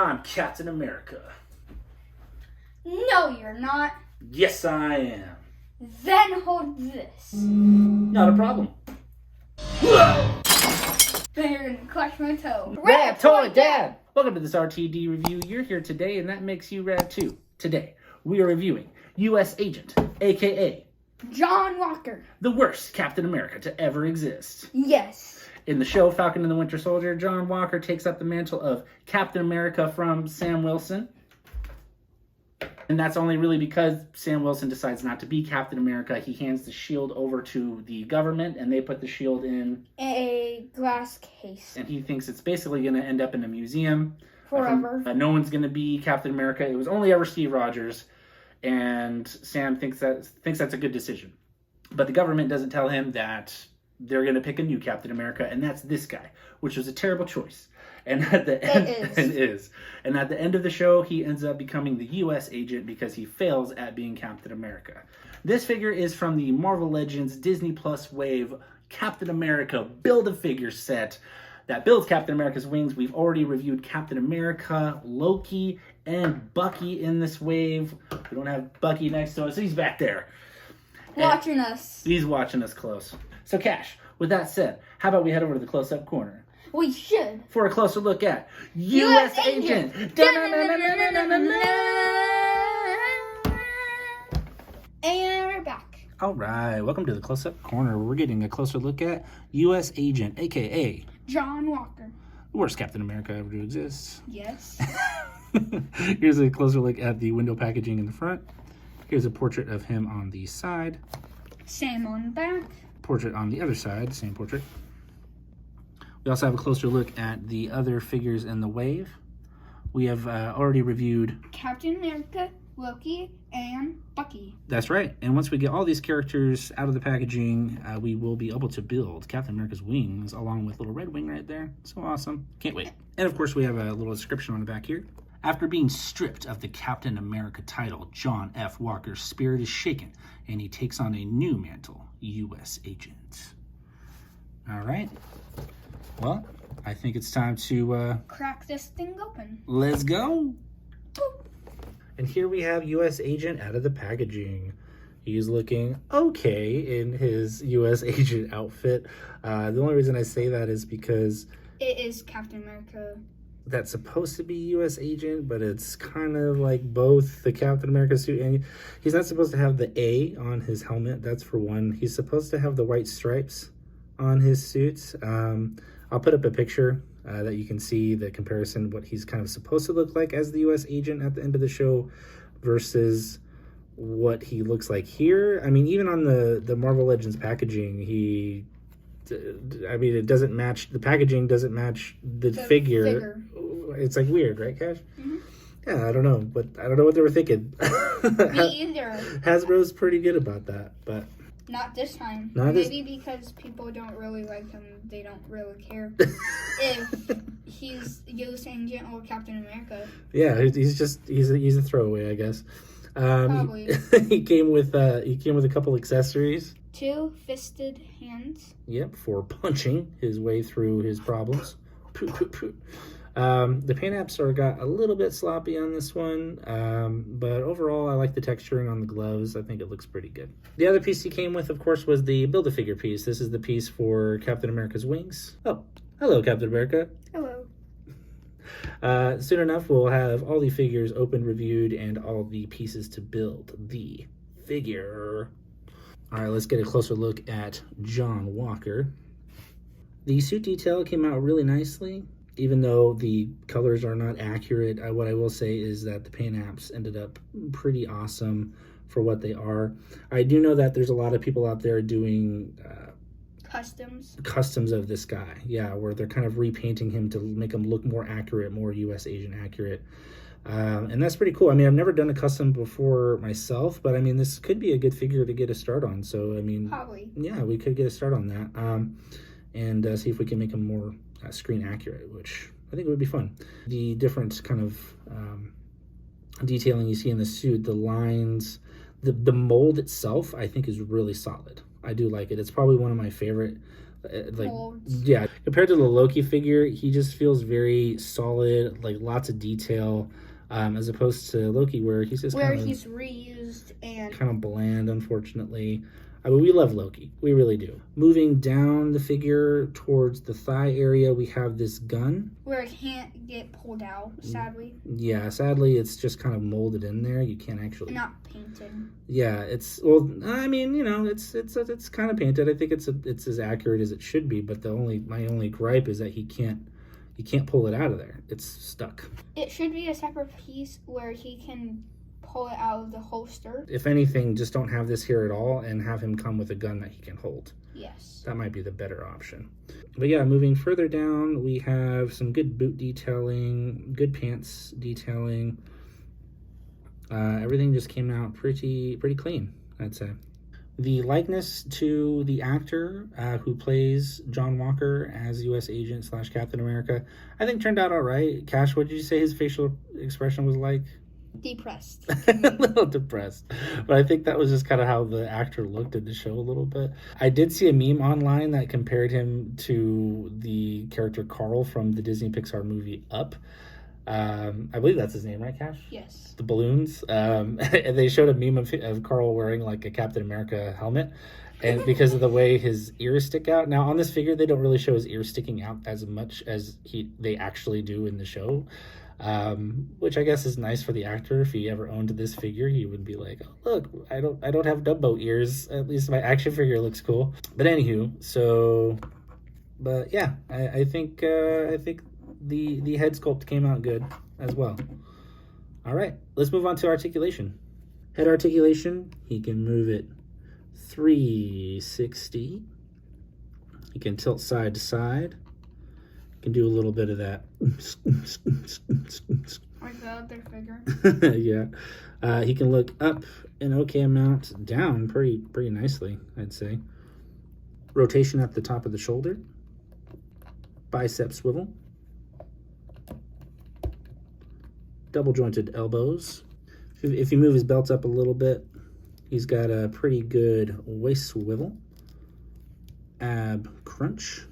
I'm Captain America. No, you're not. Yes, I am. Then hold this. Not a problem. Then you're gonna clutch my toe. Rad Toy Dad! Welcome to this RTD review. You're here today, and that makes you rad too. Today, we are reviewing U.S. Agent, a.k.a. John Walker. the worst Captain America to ever exist. Yes. In the show Falcon and the Winter Soldier, John Walker takes up the mantle of Captain America from Sam Wilson. And that's only really because Sam Wilson decides not to be Captain America. He hands the shield over to the government, and they put the shield in a glass case. And he thinks it's basically going to end up in a museum. Forever. No one's going to be Captain America. It was only ever Steve Rogers. And Sam thinks that's a good decision. But the government doesn't tell him that they're going to pick a new Captain America, and that's this guy, which was a terrible choice. And at the end, it is. And at the end of the show, he ends up becoming the U.S. agent because he fails at being Captain America. This figure is from the Marvel Legends Disney Plus Wave Captain America Build-A-Figure set that builds Captain America's wings. We've already reviewed Captain America, Loki, and Bucky in this wave. We don't have Bucky next to us. He's back there. Watching us. He's watching us close. So, Cash, with that said, how about we head over to the close-up corner? We should. For a closer look at U.S. Agent. And we're back. All right, welcome to the close-up corner. We're getting a closer look at U.S. Agent, a.k.a. John Walker. the worst Captain America ever to exist. Yes. Here's a closer look at the window packaging in the front. Here's a portrait of him on the side. Same on the back. Portrait on the other side, same portrait. We also have a closer look at the other figures in the wave. We have already reviewed Captain America, Loki, and Bucky. That's right. And once we get all these characters out of the packaging, we will be able to build Captain America's wings along with little Red Wing right there. So awesome. Can't wait. And of course, we have a little description on the back here. After being stripped of the Captain America title, John F. Walker's spirit is shaken, and he takes on a new mantle, U.S. Agent. All right. Well, I think it's time to crack this thing open. Let's go. Boop. And here we have U.S. Agent out of the packaging. He's looking okay in his U.S. Agent outfit. The only reason I say that is because it is Captain America. That's supposed to be U.S. Agent, but it's kind of like both the Captain America suit and he's not supposed to have the A on his helmet. That's for one. He's supposed to have the white stripes on his suit. I'll put up a picture that you can see the comparison, what he's kind of supposed to look like as the U.S. agent at the end of the show versus what he looks like here. I mean, even on the Marvel Legends packaging, it doesn't match, the packaging doesn't match the figure. It's like weird, right, Cash? Mm-hmm. Yeah, I don't know, but I don't know what they were thinking. Me either. Hasbro's pretty good about that, but not this time. Because people don't really like him. They don't really care if he's U.S. Agent or Captain America. Yeah, he's a throwaway, I guess. Probably. He came with a couple accessories. 2 fisted hands. Yep, for punching his way through his problems. The paint apps got a little bit sloppy on this one, but overall I like the texturing on the gloves. I think it looks pretty good. The other piece he came with, of course, was the Build-A-Figure piece. This is the piece for Captain America's wings. Oh, hello, Captain America. Hello. Soon enough, we'll have all the figures opened, reviewed, and all the pieces to build the figure. All right, let's get a closer look at John Walker. The suit detail came out really nicely. Even though the colors are not accurate, what I will say is that the paint apps ended up pretty awesome for what they are. I do know that there's a lot of people out there doing customs of this guy. Yeah, where they're kind of repainting him to make him look more accurate, more U.S. Agent accurate. And that's pretty cool. I mean, I've never done a custom before myself, but I mean, this could be a good figure to get a start on. So, I mean, probably. Yeah, we could get a start on that and see if we can make him more screen accurate, which I think would be fun. The different kind of detailing you see in the suit, the lines, the mold itself, I think is really solid. I do like it. It's probably one of my favorite molds. Yeah, Compared to the Loki figure, he just feels very solid, like lots of detail, as opposed to Loki, where he's just he's reused and kind of bland, unfortunately. I mean, we love Loki. We really do. Moving down the figure towards the thigh area, we have this gun. Where it can't get pulled out, sadly. Yeah, sadly, it's just kind of molded in there. You can't actually... Not painted. Yeah, it's... Well, I mean, you know, it's kind of painted. I think it's as accurate as it should be, but my only gripe is that he can't pull it out of there. It's stuck. It should be a separate piece where he can pull it out of the holster. If anything, just don't have this here at all and have him come with a gun that he can hold. Yes. That might be the better option. But yeah, moving further down, we have some good boot detailing, good pants detailing. Everything just came out pretty clean, I'd say. The likeness to the actor who plays John Walker as U.S. Agent / Captain America, I think turned out all right. Cash, what did you say his facial expression was like? Depressed. A little depressed. But I think that was just kind of how the actor looked in the show a little bit. I did see a meme online that compared him to the character Carl from the Disney Pixar movie Up. I believe that's his name, right, Cash? Yes. The balloons. And they showed a meme of Carl wearing like a Captain America helmet. And because of the way his ears stick out. Now, on this figure, they don't really show his ears sticking out as much as they actually do in the show. Which I guess is nice for the actor. If he ever owned this figure, he would be like, oh, look, I don't have Dumbo ears. At least my action figure looks cool. But anywho, but yeah, I think the head sculpt came out good as well. All right, let's move on to articulation. Head articulation, he can move it 360. He can tilt side to side. Can do a little bit of that. Like the other figure. Yeah. He can look up an okay amount, down pretty nicely, I'd say. Rotation at the top of the shoulder. Bicep swivel. Double jointed elbows. If you move his belt up a little bit, he's got a pretty good waist swivel. Ab crunch.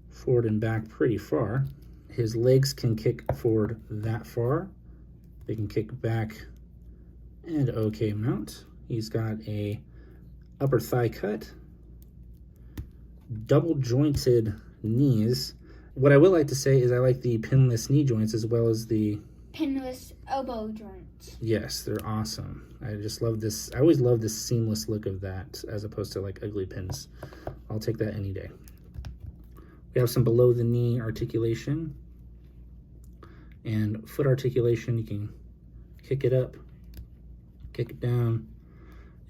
Forward and back pretty far. His legs can kick forward that far. They can kick back and okay amount. He's got a upper thigh cut. Double jointed knees. What I would like to say is I like the pinless knee joints as well as the pinless elbow joints. Yes, they're awesome. I just love this. I always love this seamless look of that as opposed to like ugly pins. I'll take that any day. We have some below the knee articulation and foot articulation. You can kick it up, kick it down,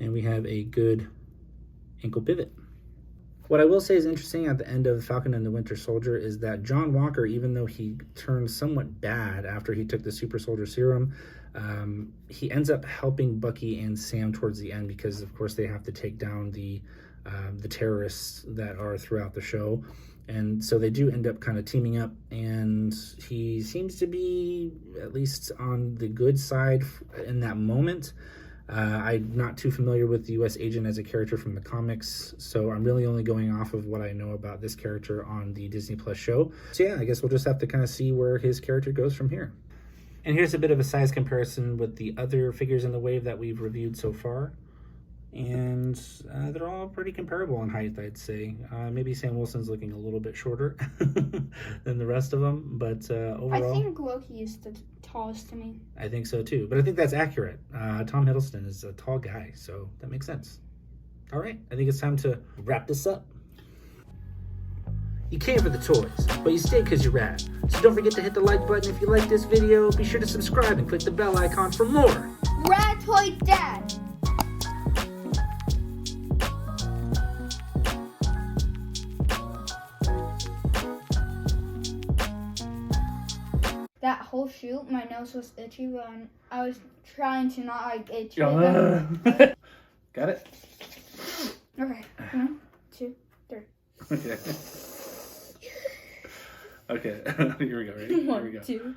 and we have a good ankle pivot. What I will say is interesting at the end of Falcon and the Winter Soldier is that John Walker, even though he turned somewhat bad after he took the Super Soldier Serum, he ends up helping Bucky and Sam towards the end because, of course, they have to take down the terrorists that are throughout the show. And so they do end up kind of teaming up, and he seems to be at least on the good side in that moment. I'm not too familiar with the U.S. Agent as a character from the comics, so I'm really only going off of what I know about this character on the Disney Plus show. So yeah, I guess we'll just have to kind of see where his character goes from here. And here's a bit of a size comparison with the other figures in the wave that we've reviewed so far. And they're all pretty comparable in height, I'd say. Maybe Sam Wilson's looking a little bit shorter than the rest of them, but overall... I think Loki is the tallest to me. I think so too, but I think that's accurate. Tom Hiddleston is a tall guy, so that makes sense. All right, I think it's time to wrap this up. You came for the toys, but you stayed because you're rad. So don't forget to hit the like button if you like this video. Be sure to subscribe and click the bell icon for more Rad Toy Dad! That whole shoot, my nose was itchy, but I was trying to not like itch. Got it? Okay. 1, 2, 3. Okay. Okay. Here we go. Ready? Here we go. 1, 2.